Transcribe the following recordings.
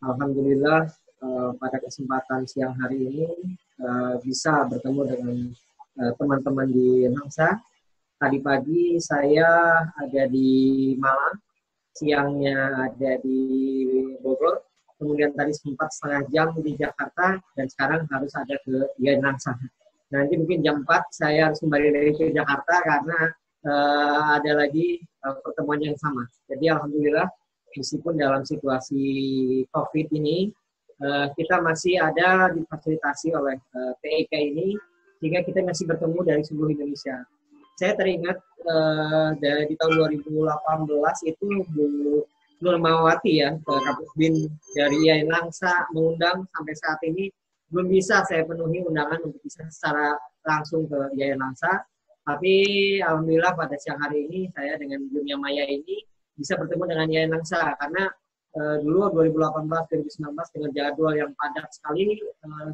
Alhamdulillah pada kesempatan siang hari ini bisa bertemu dengan teman-teman di Nangsa. Tadi pagi saya ada di Malang, siangnya ada di Bogor, kemudian tadi sempat setengah jam di Jakarta, dan sekarang harus ada ke Nangsa. Nanti mungkin jam 4 saya harus kembali dari ke Jakarta karena ada lagi pertemuan yang sama. Jadi alhamdulillah meskipun dalam situasi COVID ini kita masih ada difasilitasi oleh TIK ini sehingga kita masih bertemu dari seluruh Indonesia. Saya teringat dari tahun 2018 itu Bu Nurmawati ya, Kapus Bin dari IAIN Nangsa mengundang, sampai saat ini belum bisa saya penuhi undangan untuk bisa secara langsung ke IAIN Nangsa. Tapi alhamdulillah pada siang hari ini saya dengan dunia maya ini bisa bertemu dengan IAIN Nangsa karena dulu 2018-2019 dengan jadwal yang padat sekali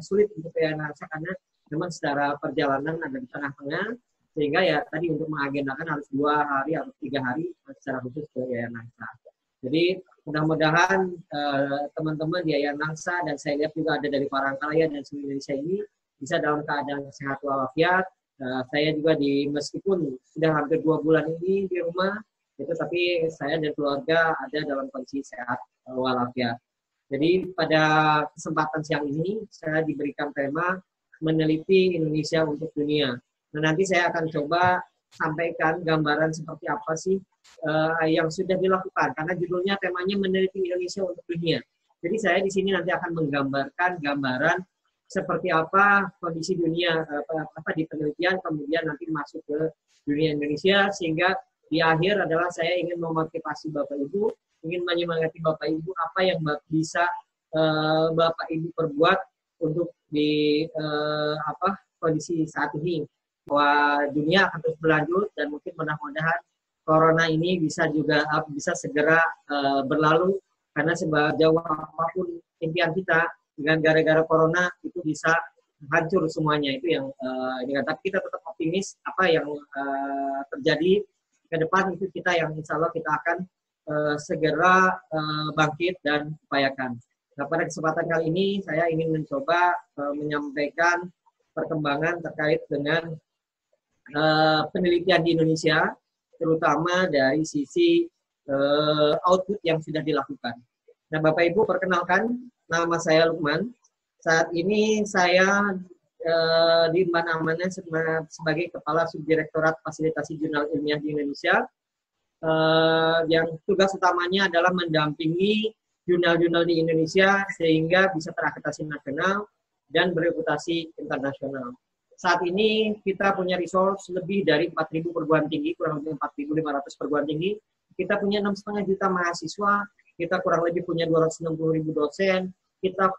sulit untuk IAIN Nangsa karena memang secara perjalanan ada di tengah-tengah, sehingga ya tadi untuk mengagendakan harus 2 hari atau 3 hari secara khusus ke IAIN Nangsa. Jadi mudah-mudahan teman-teman di IAIN Nangsa dan saya lihat juga ada dari Parangkalaya dan seluruh Indonesia ini bisa dalam keadaan sehat walafiat. Saya juga meskipun sudah hampir 2 bulan ini di rumah, itu tapi saya dan keluarga ada dalam kondisi sehat walafiat. Jadi pada kesempatan siang ini saya diberikan tema meneliti Indonesia untuk dunia. Nah, nanti saya akan coba sampaikan gambaran seperti apa sih yang sudah dilakukan karena judulnya temanya meneliti Indonesia untuk dunia. Jadi saya di sini nanti akan menggambarkan gambaran seperti apa kondisi dunia apa di penelitian, kemudian nanti masuk ke dunia Indonesia, sehingga di akhir adalah saya ingin memotivasi Bapak Ibu, ingin menyemangati Bapak Ibu apa yang bisa Bapak Ibu perbuat untuk di kondisi saat ini, bahwa dunia akan terus berlanjut dan mungkin mudah-mudahan corona ini bisa segera berlalu, karena sejauh apapun impian kita dengan gara-gara corona itu bisa hancur semuanya. Itu yang tapi kita tetap optimis apa yang terjadi ke depan itu kita yang insya Allah kita akan segera bangkit dan upayakan. Nah, pada kesempatan kali ini saya ingin mencoba menyampaikan perkembangan terkait dengan penelitian di Indonesia, terutama dari sisi output yang sudah dilakukan. Nah, Bapak Ibu perkenalkan, nama saya Lukman. Saat ini saya diemban amanah sebagai Kepala Subdirektorat Fasilitasi Jurnal Ilmiah di Indonesia. Yang tugas utamanya adalah mendampingi jurnal-jurnal di Indonesia sehingga bisa terakreditasi nasional dan bereputasi internasional. Saat ini kita punya resource lebih dari 4.000 perguruan tinggi, kurang lebih 4.500 perguruan tinggi. Kita punya 6,5 juta mahasiswa, kita kurang lebih punya 260.000 dosen, kita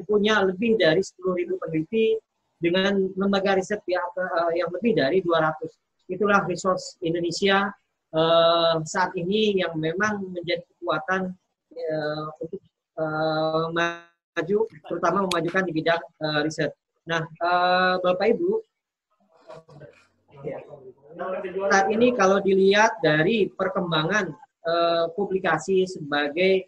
punya lebih dari 10.000 peneliti dengan lembaga riset yang lebih dari 200. Itulah resource Indonesia saat ini yang memang menjadi kekuatan untuk maju, terutama memajukan di bidang riset. Nah, Bapak Ibu, saat ini kalau dilihat dari perkembangan publikasi sebagai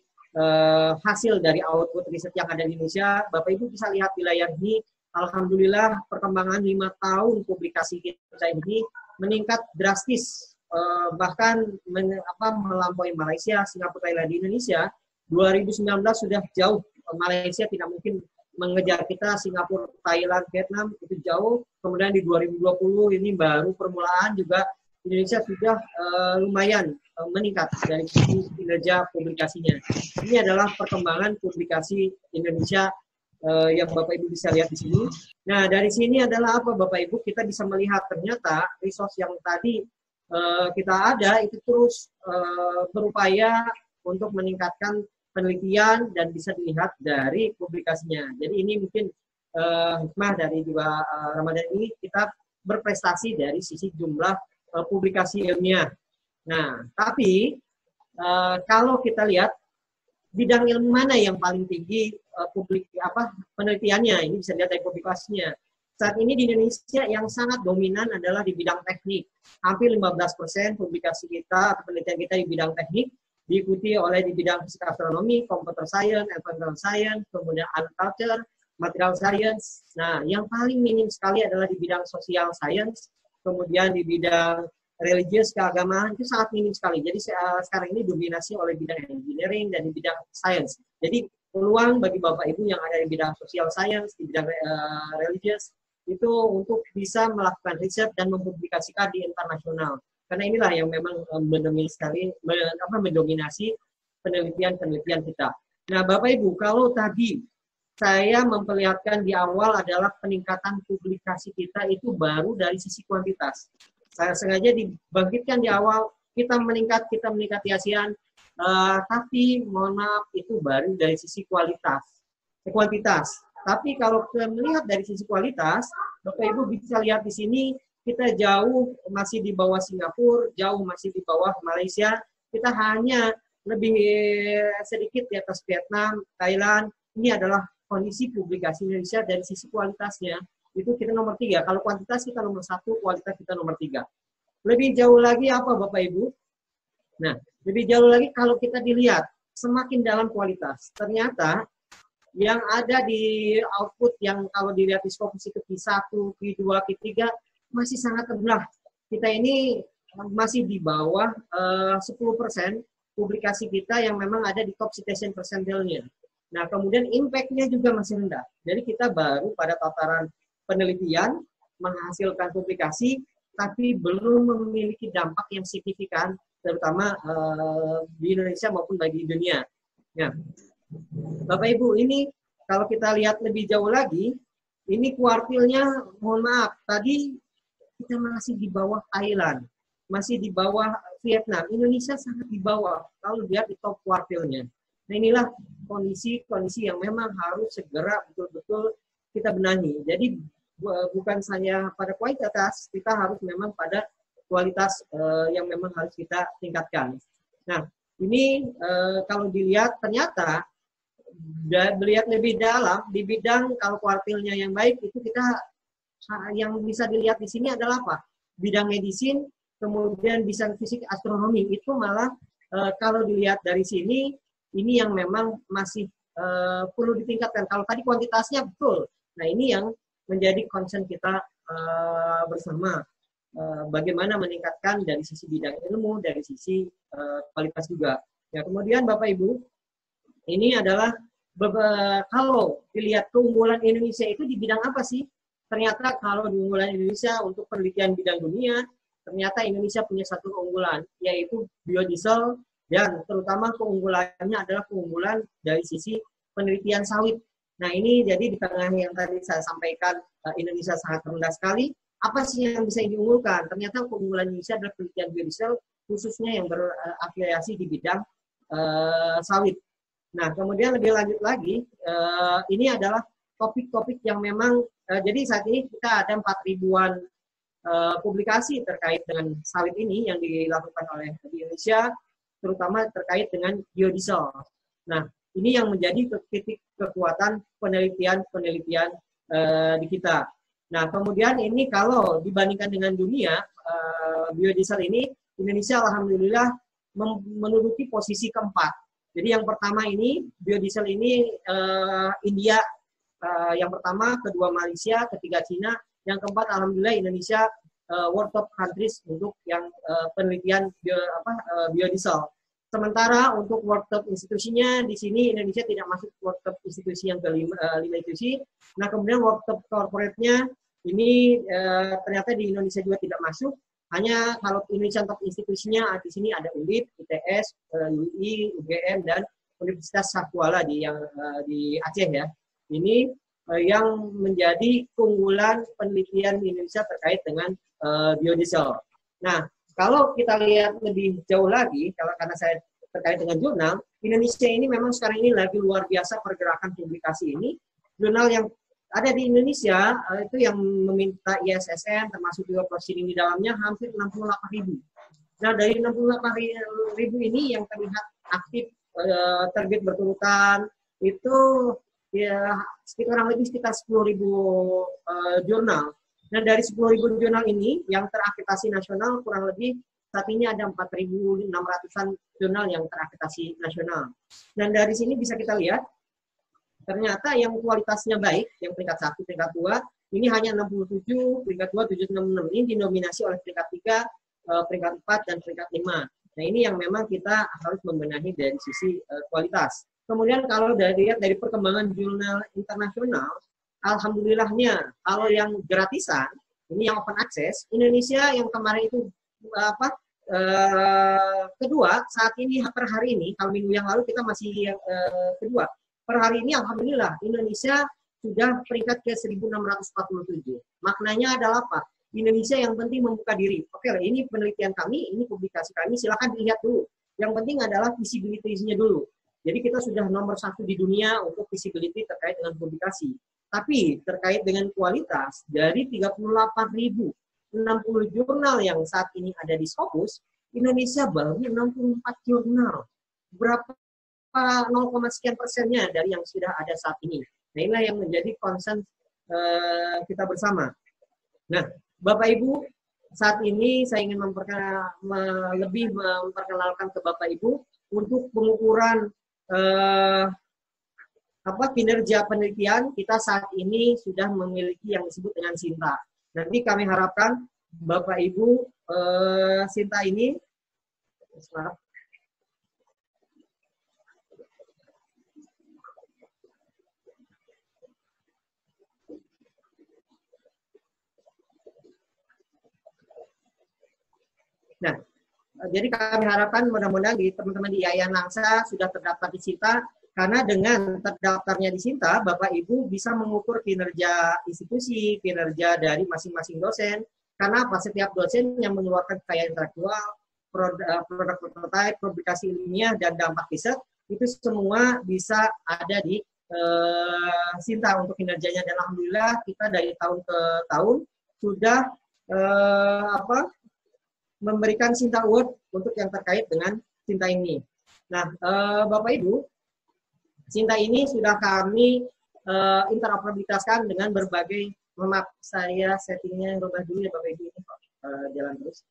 hasil dari output riset yang ada di Indonesia, Bapak Ibu bisa lihat di layar ini, alhamdulillah perkembangan 5 tahun publikasi kita ini meningkat drastis, bahkan melampaui Malaysia, Singapura, Thailand. Di Indonesia 2019 sudah jauh, Malaysia tidak mungkin mengejar kita, Singapura, Thailand, Vietnam itu jauh. Kemudian di 2020 ini baru permulaan juga Indonesia sudah lumayan meningkat dari sisi kinerja publikasinya. Ini adalah perkembangan publikasi Indonesia yang Bapak Ibu bisa lihat di sini. Nah, dari sini adalah apa Bapak Ibu, kita bisa melihat ternyata resource yang tadi kita ada itu terus berupaya untuk meningkatkan penelitian dan bisa dilihat dari publikasinya. Jadi ini mungkin hikmah dari juga Ramadan ini, kita berprestasi dari sisi jumlah publikasi ilmiah. Nah, tapi kalau kita lihat bidang ilmu mana yang paling tinggi penelitiannya, ini bisa dilihat dari publikasinya. Saat ini di Indonesia yang sangat dominan adalah di bidang teknik. Hampir 15% publikasi kita atau penelitian kita di bidang teknik. diikuti oleh di bidang fisika astronomi, computer science, environmental science, kemudian agriculture, material science. Nah, yang paling minim sekali adalah di bidang social science, kemudian di bidang religius keagamaan itu sangat minim sekali. Jadi sekarang ini dominasi oleh bidang engineering dan di bidang science. Jadi peluang bagi Bapak Ibu yang ada di bidang social science, di bidang religius itu untuk bisa melakukan riset dan mempublikasikan di internasional. Karena inilah yang memang mendominasi penelitian-penelitian kita. Nah, Bapak Ibu, kalau tadi saya memperlihatkan di awal adalah peningkatan publikasi kita itu baru dari sisi kuantitas. Saya sengaja dibangkitkan di awal, kita meningkat di ASEAN, tapi mohon maaf itu baru dari sisi kuantitas. Tapi kalau kita melihat dari sisi kualitas, Bapak Ibu bisa lihat di sini, kita jauh masih di bawah Singapura, jauh masih di bawah Malaysia, kita hanya lebih sedikit di atas Vietnam, Thailand. Ini adalah kondisi publikasi Indonesia dari sisi kualitasnya. Itu kita nomor 3. Kalau kuantitas kita nomor 1, kualitas kita nomor 3. Lebih jauh lagi apa Bapak Ibu? Nah, lebih jauh lagi kalau kita dilihat, semakin dalam kualitas. Ternyata yang ada di output yang kalau dilihat di Scopus itu Q1, Q2, Q3, masih sangat rendah. Kita ini masih di bawah 10% publikasi kita yang memang ada di top citation percentile-nya. Nah, kemudian impact-nya juga masih rendah. Jadi kita baru pada tataran penelitian, menghasilkan publikasi, tapi belum memiliki dampak yang signifikan, terutama di Indonesia maupun bagi dunia. Nah, Bapak Ibu, ini kalau kita lihat lebih jauh lagi, ini kuartilnya, mohon maaf, tadi kita masih di bawah Thailand, masih di bawah Vietnam. Indonesia sangat di bawah kalau lihat di top kuartilnya. Nah, inilah kondisi yang memang harus segera betul-betul kita benahi. Jadi bukan hanya pada kualitas, kita harus memang pada kualitas yang memang harus kita tingkatkan. Nah, ini kalau dilihat ternyata melihat lebih dalam di bidang kalau kuartilnya yang baik itu kita yang bisa dilihat di sini adalah apa? Bidang medisin, kemudian bidang fisik astronomi itu malah kalau dilihat dari sini ini yang memang masih perlu ditingkatkan. Kalau tadi kuantitasnya betul. Nah, ini yang menjadi concern kita bersama. Bagaimana meningkatkan dari sisi bidang ilmu, dari sisi kualitas juga. Ya, kemudian Bapak Ibu, ini adalah kalau dilihat keunggulan Indonesia itu di bidang apa sih? Ternyata kalau di unggulan Indonesia untuk penelitian bidang dunia, ternyata Indonesia punya satu keunggulan, yaitu biodiesel, dan terutama keunggulannya adalah keunggulan dari sisi penelitian sawit. Nah, ini jadi di tengah yang tadi saya sampaikan, Indonesia sangat rendah sekali. Apa sih yang bisa diunggulkan? Ternyata keunggulan Indonesia adalah penelitian biodiesel, khususnya yang berafiliasi di bidang sawit. Nah, kemudian lebih lanjut lagi, ini adalah topik-topik yang memang, jadi saat ini kita ada 4.000-an publikasi terkait dengan sawit ini yang dilakukan oleh di Indonesia, terutama terkait dengan biodiesel. Nah, ini yang menjadi titik kekuatan penelitian-penelitian di kita. Nah, kemudian ini kalau dibandingkan dengan dunia, biodiesel ini, Indonesia alhamdulillah menduduki posisi keempat. Jadi yang pertama ini, biodiesel ini India yang pertama, kedua Malaysia, ketiga Cina, yang keempat alhamdulillah Indonesia world top countries untuk yang penelitian biodiesel. Sementara untuk world top institusinya di sini Indonesia tidak masuk world top institusi yang kelima institusi. Nah, kemudian world top corporate-nya ini ternyata di Indonesia juga tidak masuk. Hanya kalau Indonesia top institusinya di sini ada UNDIP, ITS, UI, UGM, dan Universitas Sakkuala di Aceh ya. Ini yang menjadi keunggulan penelitian di Indonesia terkait dengan biodiesel. Nah, kalau kita lihat lebih jauh lagi, karena saya terkait dengan jurnal, Indonesia ini memang sekarang ini lagi luar biasa pergerakan publikasi ini. Jurnal yang ada di Indonesia itu yang meminta ISSN, termasuk juga proceeding di dalamnya, hampir 68.000. Nah, dari 68.000 ini yang terlihat aktif terbit berturutan, itu ya kurang lebih sekitar 10.000 jurnal. Nah, dari 10.000 jurnal ini yang terakreditasi nasional kurang lebih saat ini ada 4.600-an jurnal yang terakreditasi nasional. Dan dari sini bisa kita lihat, ternyata yang kualitasnya baik, yang peringkat 1, peringkat 2, ini hanya 67, peringkat 2 766. Ini dinominasi oleh peringkat 3, peringkat 4, dan peringkat 5. Nah, ini yang memang kita harus membenahi dari sisi kualitas. Kemudian kalau lihat dari perkembangan jurnal internasional, alhamdulillahnya, kalau yang gratisan, ini yang open access, Indonesia yang kemarin itu kedua, saat ini per hari ini, kalau minggu yang lalu kita masih yang kedua. Per hari ini alhamdulillah Indonesia sudah peringkat ke 1647. Maknanya adalah apa? Indonesia yang penting membuka diri. Oke, ini penelitian kami, ini publikasi kami, silakan dilihat dulu. Yang penting adalah visibility-nya dulu. Jadi kita sudah nomor 1 di dunia untuk visibility terkait dengan publikasi. Tapi terkait dengan kualitas, dari 38.060 jurnal yang saat ini ada di Scopus, Indonesia baru 64 jurnal. Berapa 0, sekian persennya dari yang sudah ada saat ini. Nah, inilah yang menjadi concern kita bersama. Nah, Bapak Ibu, saat ini saya ingin lebih memperkenalkan ke Bapak Ibu untuk pengukuran kinerja penelitian. Kita saat ini sudah memiliki yang disebut dengan SINTA. Nanti kami harapkan Bapak Ibu SINTA ini Nah, jadi kami harapkan mudah-mudahan teman-teman di Yayasan Nangsa sudah terdaftar di SINTA, karena dengan terdaftarnya di SINTA, Bapak Ibu bisa mengukur kinerja institusi, kinerja dari masing-masing dosen, karena apa? Setiap dosen yang mengeluarkan kekayaan intelektual, produk prototipe, publikasi ilmiah, dan dampak riset, itu semua bisa ada di SINTA untuk kinerjanya. Dan alhamdulillah kita dari tahun ke tahun sudah memberikan SINTA Award untuk yang terkait dengan SINTA ini. Nah, Bapak Ibu, SINTA ini sudah kami interoperabilitaskan dengan berbagai, maaf saya settingnya rubah dulu ya Bapak Ibu, ini kok jalan terus.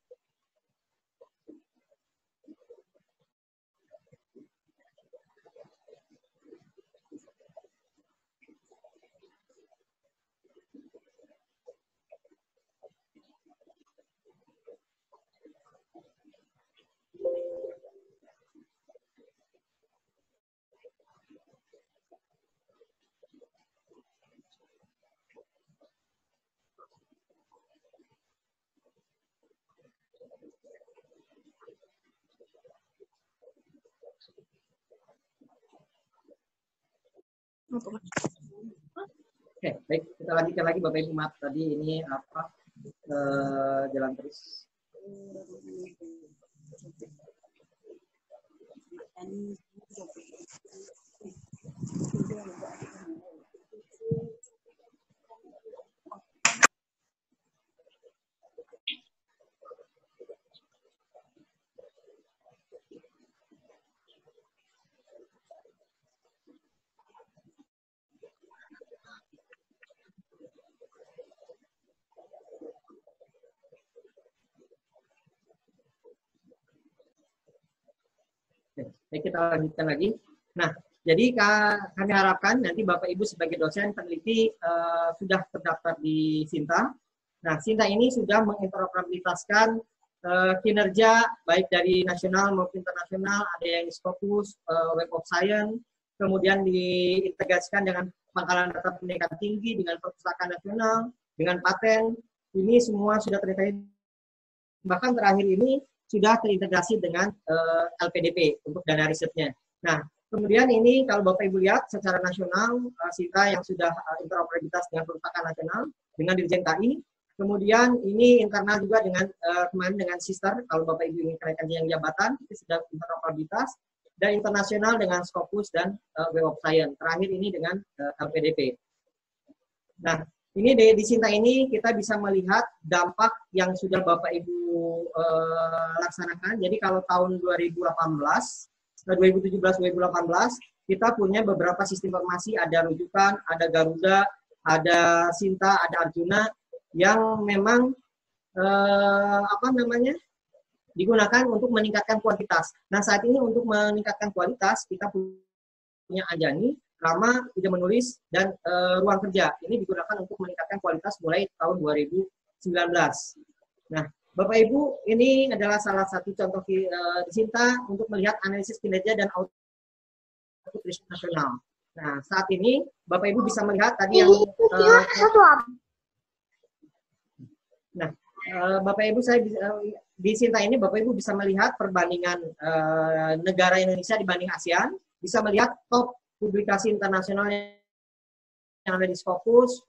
Oke, baik, kita lanjutkan lagi Bapak Ibu, maaf tadi ini jalan terus. Oke, kita lanjutkan lagi. Nah, jadi kami harapkan nanti Bapak Ibu sebagai dosen peneliti sudah terdaftar di SINTA. Nah, SINTA ini sudah menginteroperabilitaskan kinerja baik dari nasional maupun internasional, ada yang Scopus, Web of Science, kemudian diintegrasikan dengan pangkalan data pendidikan tinggi, dengan perpustakaan nasional, dengan paten. Ini semua sudah terintegrasi. Bahkan terakhir ini sudah terintegrasi dengan LPDP untuk dana risetnya. Nah, kemudian ini kalau Bapak Ibu lihat secara nasional, SINTA yang sudah interoperabilitas dengan perpustakaan nasional, dengan Dirjen KI, kemudian ini internal juga dengan kemarin dengan Sister, kalau Bapak Ibu ingin kenaikan yang jabatan, itu sudah interoperabilitas, dan internasional dengan Scopus dan Web of Science. Terakhir ini dengan LPDP. Nah, ini di SINTA ini kita bisa melihat dampak yang sudah Bapak Ibu laksanakan. Jadi kalau tahun 2017-2018 kita punya beberapa sistem informasi, ada rujukan, ada Garuda, ada SINTA, ada Arjuna, yang memang digunakan untuk meningkatkan kualitas. Nah, saat ini untuk meningkatkan kualitas, kita punya Anjani, Rama, ide menulis, dan ruang kerja. Ini digunakan untuk meningkatkan kualitas mulai tahun 2019. Nah, Bapak Ibu, ini adalah salah satu contoh di Sinta untuk melihat analisis kinerja dan output riset nasional. Nah, saat ini Bapak Ibu bisa melihat tadi yang nah, Bapak Ibu, saya di Sinta ini Bapak Ibu bisa melihat perbandingan negara Indonesia dibanding ASEAN, bisa melihat top publikasi internasional yang ada di Scopus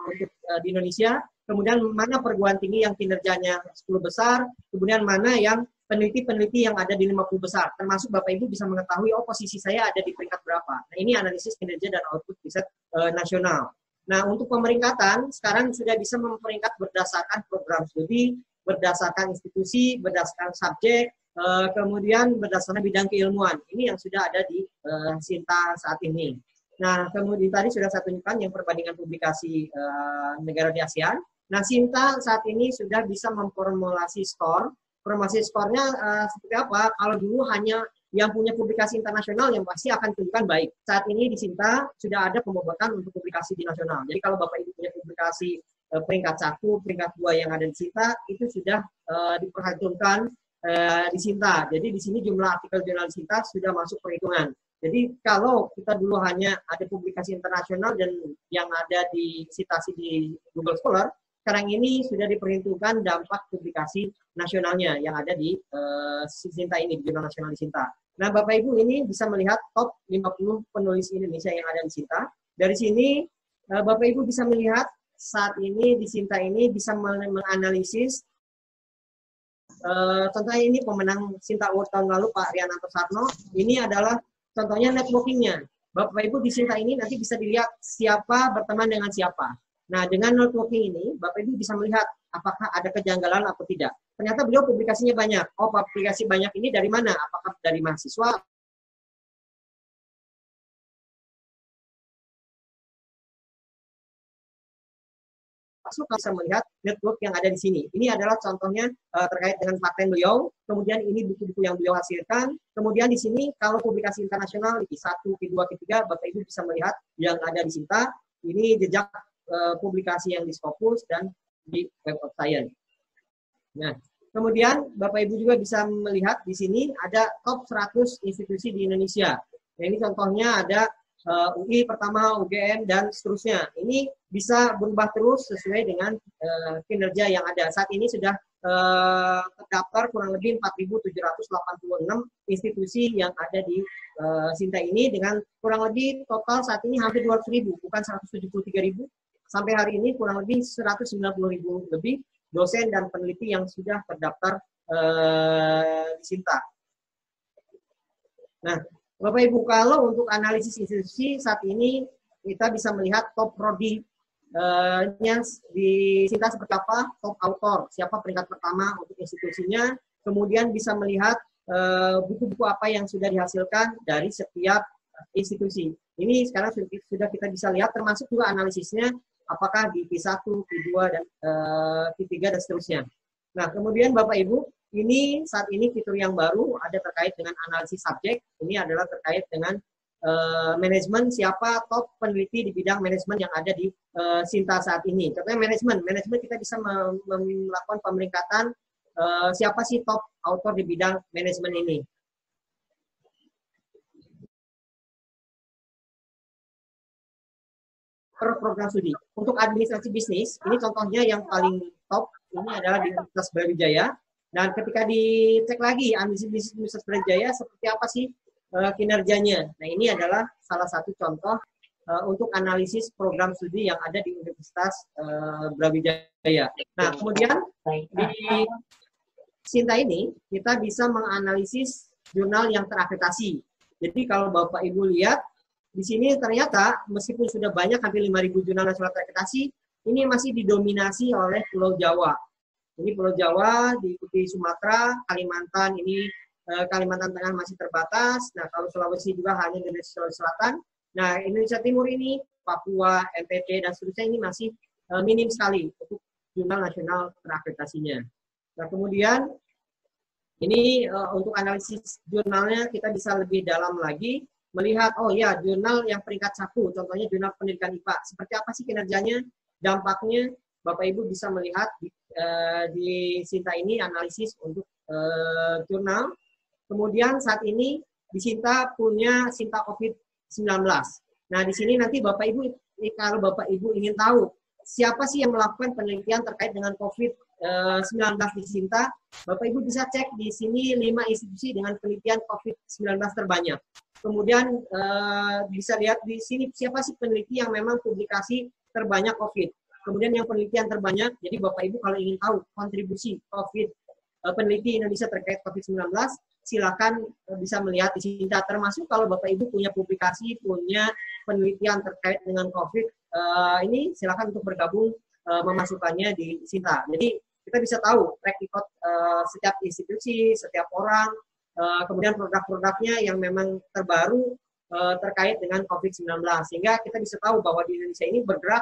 untuk di Indonesia, kemudian mana perguruan tinggi yang kinerjanya 10 besar, kemudian mana yang peneliti-peneliti yang ada di 50 besar, termasuk Bapak Ibu bisa mengetahui, oh posisi saya ada di peringkat berapa. Nah, ini analisis kinerja dan output riset nasional. Nah, untuk pemeringkatan, sekarang sudah bisa memperingkat berdasarkan program studi, berdasarkan institusi, berdasarkan subjek, kemudian berdasarkan bidang keilmuan. Ini yang sudah ada di Sinta saat ini. Nah, kemudian tadi sudah saya tunjukkan yang perbandingan publikasi negara di ASEAN. Nah, Sinta saat ini sudah bisa memformulasi skor. Formulasi skornya seperti apa? Kalau dulu hanya yang punya publikasi internasional yang pasti akan tunjukkan baik. Saat ini di Sinta sudah ada pembobotan untuk publikasi di nasional. Jadi kalau Bapak Ibu punya publikasi peringkat 1, peringkat 2 yang ada di Sinta, itu sudah diperhitungkan di Sinta. Jadi di sini jumlah artikel jurnal di Sinta sudah masuk perhitungan. Jadi kalau kita dulu hanya ada publikasi internasional dan yang ada di citasi di Google Scholar, sekarang ini sudah diperhitungkan dampak publikasi nasionalnya yang ada di Sinta ini, di Jurnal Nasional di Sinta. Nah, Bapak Ibu ini bisa melihat top 50 penulis Indonesia yang ada di Sinta. Dari sini, Bapak Ibu bisa melihat saat ini di Sinta ini bisa menganalisis, contohnya ini pemenang Sinta Award tahun lalu, Pak Riananto Sarno. Ini adalah contohnya networking-nya. Bapak Ibu di Sinta ini nanti bisa dilihat siapa berteman dengan siapa. Nah, dengan networking ini, Bapak Ibu bisa melihat apakah ada kejanggalan atau tidak. Ternyata beliau publikasinya banyak. Oh, publikasi banyak ini dari mana? Apakah dari mahasiswa? Masuk bisa melihat network yang ada di sini. Ini adalah contohnya terkait dengan paten beliau. Kemudian ini buku-buku yang beliau hasilkan. Kemudian di sini kalau publikasi internasional, Q1, Q2, Q3, Bapak Ibu bisa melihat yang ada di Sinta. Ini jejak publikasi yang di Scopus dan di Web of Science. Nah, kemudian Bapak Ibu juga bisa melihat di sini ada top 100 institusi di Indonesia. Nah, ini contohnya ada UI pertama, UGM, dan seterusnya. Ini bisa berubah terus sesuai dengan kinerja yang ada. Saat ini sudah terdaftar kurang lebih 4.786 institusi yang ada di Sinta ini dengan kurang lebih total saat ini hampir 200.000, bukan 173.000. Sampai hari ini kurang lebih 190.000 lebih dosen dan peneliti yang sudah terdaftar di Sinta. Nah, Bapak Ibu, kalau untuk analisis institusi saat ini kita bisa melihat top prodi-nya di Sinta seperti apa, top author, siapa peringkat pertama untuk institusinya, kemudian bisa melihat buku-buku apa yang sudah dihasilkan dari setiap institusi. Ini sekarang sudah kita bisa lihat, termasuk juga analisisnya, apakah di Q1, Q2, dan Q3, dan seterusnya. Nah, kemudian Bapak Ibu, ini saat ini fitur yang baru ada terkait dengan analisis subjek. Ini adalah terkait dengan manajemen, siapa top peneliti di bidang manajemen yang ada di Sinta saat ini. Contohnya manajemen kita bisa melakukan pemeringkatan siapa sih top author di bidang manajemen ini. Per program studi. Untuk administrasi bisnis, ini contohnya yang paling top, ini adalah di Universitas Brawijaya. Dan ketika dicek lagi administrasi bisnis Universitas Brawijaya, seperti apa sih kinerjanya. Nah, ini adalah salah satu contoh untuk analisis program studi yang ada di Universitas Brawijaya. Nah, kemudian di Sinta ini, kita bisa menganalisis jurnal yang terakreditasi. Jadi kalau Bapak Ibu lihat, di sini ternyata meskipun sudah banyak hampir 5.000 jurnal nasional terakreditasi, ini masih didominasi oleh Pulau Jawa. Ini Pulau Jawa, diikuti Sumatera, Kalimantan, ini Kalimantan Tengah masih terbatas. Nah, kalau Sulawesi juga hanya dari Sulawesi Selatan. Nah, Indonesia Timur ini, Papua, NTT, dan seterusnya ini masih minim sekali untuk jurnal nasional terakreditasinya. Nah, kemudian Ini untuk analisis jurnalnya kita bisa lebih dalam lagi, melihat, oh ya, jurnal yang peringkat 1, contohnya jurnal pendidikan IPA. Seperti apa sih kinerjanya, dampaknya, Bapak Ibu bisa melihat di Sinta ini analisis untuk jurnal. Kemudian saat ini di Sinta punya Sinta COVID-19. Nah, di sini nanti Bapak Ibu, kalau Bapak Ibu ingin tahu siapa sih yang melakukan penelitian terkait dengan COVID-19 di Sinta, Bapak Ibu bisa cek di sini 5 institusi dengan penelitian COVID-19 terbanyak. Kemudian bisa lihat di sini siapa sih peneliti yang memang publikasi terbanyak COVID. Kemudian yang penelitian terbanyak, jadi Bapak Ibu kalau ingin tahu kontribusi peneliti Indonesia terkait COVID-19, silakan bisa melihat di sini. Termasuk kalau Bapak Ibu punya publikasi, punya penelitian terkait dengan COVID, ini silakan untuk bergabung memasukkannya di Sinta. Jadi kita bisa tahu track record setiap institusi, setiap orang, kemudian produk-produknya yang memang terbaru terkait dengan COVID-19. Sehingga kita bisa tahu bahwa di Indonesia ini bergerak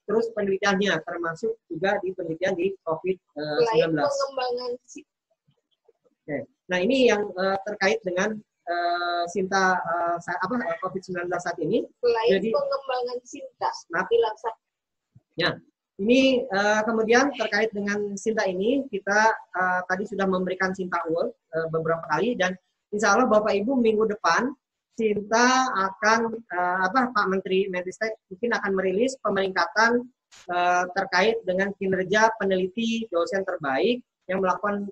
terus penelitiannya, termasuk juga di penelitian di COVID-19. Oke. Nah, ini yang terkait dengan Sinta COVID-19 saat ini. Selain jadi, pengembangan Sinta, ya, ini kemudian terkait dengan Sinta ini, kita tadi sudah memberikan Sinta Award beberapa kali, dan insya Allah Bapak Ibu minggu depan Sinta akan Pak Menteri Menristek mungkin akan merilis pemeringkatan terkait dengan kinerja peneliti dosen terbaik yang melakukan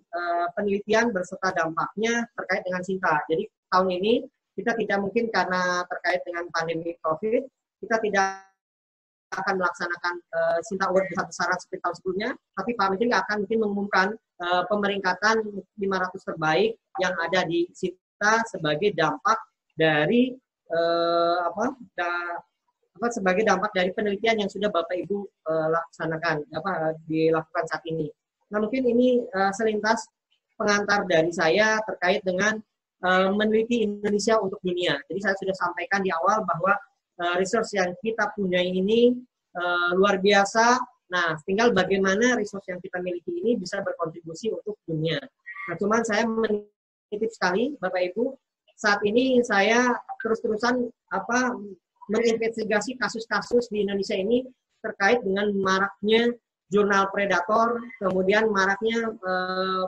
penelitian berserta dampaknya terkait dengan Sinta. Jadi tahun ini kita tidak mungkin karena terkait dengan pandemi COVID, kita tidak akan melaksanakan Sinta Award besar-besaran seperti tahun sebelumnya, tapi Pak Menteri akan mungkin mengumumkan pemeringkatan 500 terbaik yang ada di Sinta sebagai dampak dari sebagai dampak dari penelitian yang sudah Bapak Ibu laksanakan, dilakukan saat ini. Nah, mungkin ini selintas pengantar dari saya terkait dengan meneliti Indonesia untuk dunia. Jadi saya sudah sampaikan di awal bahwa resource yang kita punya ini luar biasa. Nah, tinggal bagaimana resource yang kita miliki ini bisa berkontribusi untuk dunia. Nah, cuman saya menitip sekali, Bapak Ibu, saat ini saya terus-terusan menginvestigasi kasus-kasus di Indonesia ini terkait dengan maraknya jurnal predator, kemudian maraknya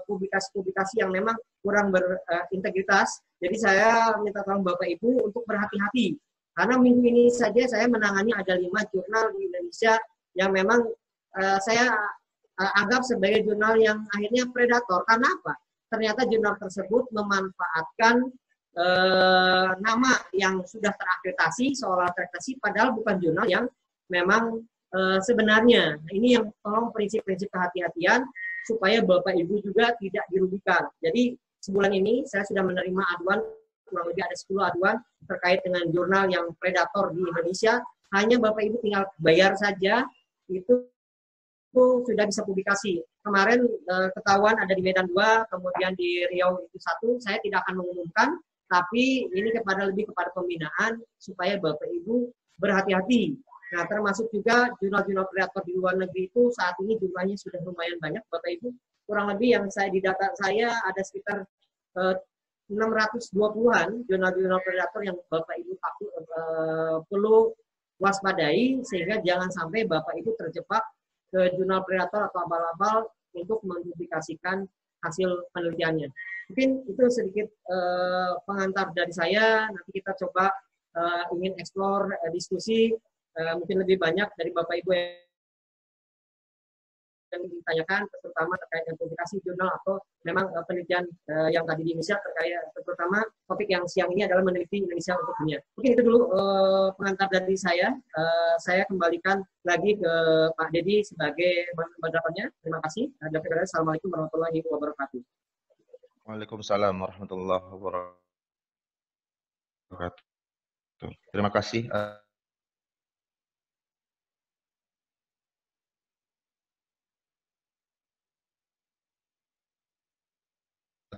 publikasi-publikasi yang memang kurang berintegritas. Jadi saya minta tolong Bapak Ibu untuk berhati-hati. Karena minggu ini saja saya menangani ada 5 jurnal di Indonesia yang memang saya anggap sebagai jurnal yang akhirnya predator. Karena apa? Ternyata jurnal tersebut memanfaatkan nama yang sudah terakreditasi, seolah terakreditasi, padahal bukan jurnal yang memang sebenarnya. Nah, ini yang tolong prinsip-prinsip kehati-hatian supaya Bapak Ibu juga tidak dirugikan. Jadi sebulan ini saya sudah menerima aduan, kurang lebih ada 10 aduan terkait dengan jurnal yang predator di Indonesia. Hanya Bapak Ibu tinggal bayar saja, itu sudah bisa publikasi. Kemarin ketahuan ada di Medan 2, kemudian di Riau itu 1, saya tidak akan mengumumkan, tapi ini lebih kepada pembinaan supaya Bapak Ibu berhati-hati. Nah, termasuk juga jurnal-jurnal predator di luar negeri itu saat ini jumlahnya sudah lumayan banyak, Bapak Ibu. Kurang lebih yang di data saya ada sekitar 620-an jurnal-jurnal predator yang Bapak Ibu perlu waspadai, sehingga jangan sampai Bapak Ibu terjebak ke jurnal predator atau abal-abal untuk mempublikasikan hasil penelitiannya. Mungkin itu sedikit pengantar dari saya. Nanti kita coba ingin eksplor diskusi mungkin lebih banyak dari Bapak Ibu yang ditanyakan, terutama terkait dengan publikasi jurnal atau memang penelitian yang tadi di Indonesia terkait, terutama topik yang siang ini adalah meneliti Indonesia untuk dunia. Mungkin itu dulu pengantar dari saya. Saya kembalikan lagi ke Pak Dedi sebagai moderatornya. Terima kasih. Assalamualaikum warahmatullahi wabarakatuh. Waalaikumsalam warahmatullahi wabarakatuh. Terima kasih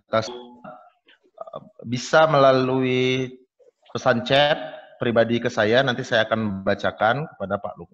atas bisa melalui pesan chat pribadi ke saya, nanti saya akan bacakan kepada Pak Lukman.